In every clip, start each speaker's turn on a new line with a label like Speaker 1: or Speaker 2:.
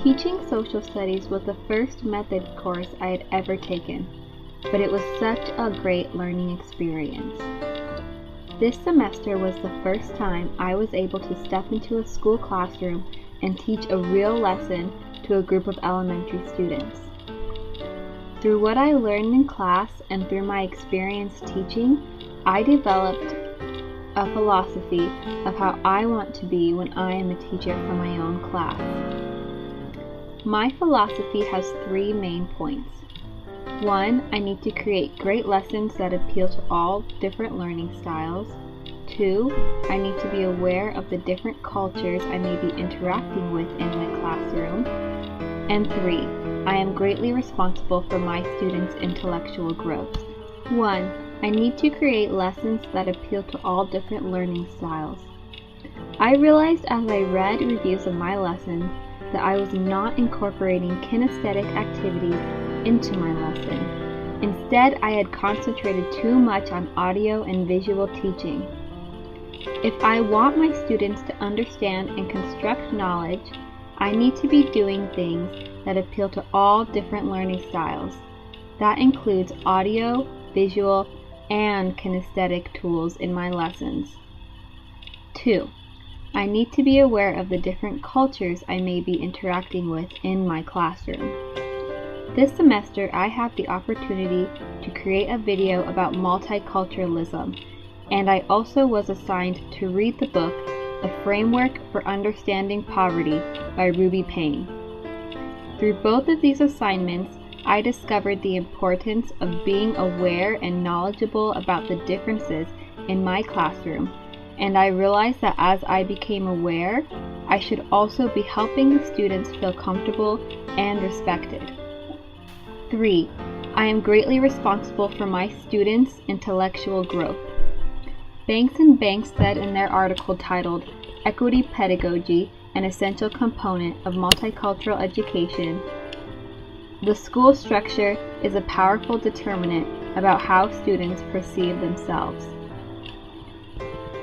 Speaker 1: Teaching social studies was the first method course I had ever taken, but it was such a great learning experience. This semester was the first time I was able to step into a school classroom and teach a real lesson to a group of elementary students. Through what I learned in class and through my experience teaching, I developed a philosophy of how I want to be when I am a teacher for my own class. My philosophy has 3 main points. 1, I need to create great lessons that appeal to all different learning styles. 2, I need to be aware of the different cultures I may be interacting with in my classroom. And 3, I am greatly responsible for my students' intellectual growth. 1, I need to create lessons that appeal to all different learning styles. I realized as I read reviews of my lessons that I was not incorporating kinesthetic activities into my lesson. Instead, I had concentrated too much on audio and visual teaching. If I want my students to understand and construct knowledge, I need to be doing things that appeal to all different learning styles. That includes audio, visual, and kinesthetic tools in my lessons. 2, I need to be aware of the different cultures I may be interacting with in my classroom. This semester, I had the opportunity to create a video about multiculturalism, and I also was assigned to read the book, A Framework for Understanding Poverty by Ruby Payne. Through both of these assignments, I discovered the importance of being aware and knowledgeable about the differences in my classroom, and I realized that as I became aware, I should also be helping the students feel comfortable and respected. 3, I am greatly responsible for my students' intellectual growth. Banks and Banks said in their article titled Equity Pedagogy, an Essential Component of Multicultural Education, the school structure is a powerful determinant about how students perceive themselves.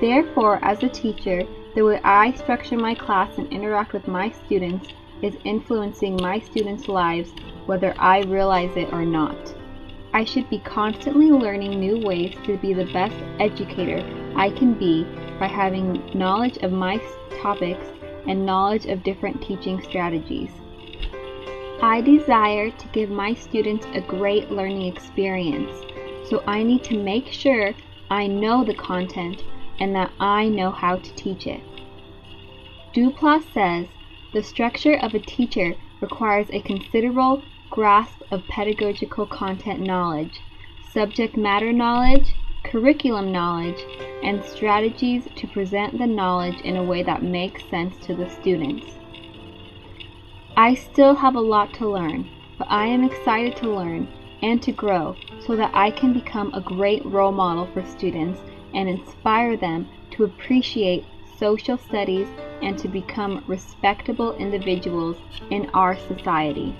Speaker 1: Therefore, as a teacher, the way I structure my class and interact with my students is influencing my students' lives whether I realize it or not. I should be constantly learning new ways to be the best educator I can be by having knowledge of my topics and knowledge of different teaching strategies. I desire to give my students a great learning experience, so I need to make sure I know the content and that I know how to teach it. Duplass says, the structure of a teacher requires a considerable grasp of pedagogical content knowledge, subject matter knowledge, curriculum knowledge, and strategies to present the knowledge in a way that makes sense to the students. I still have a lot to learn, but I am excited to learn and to grow so that I can become a great role model for students and inspire them to appreciate social studies and to become respectable individuals in our society.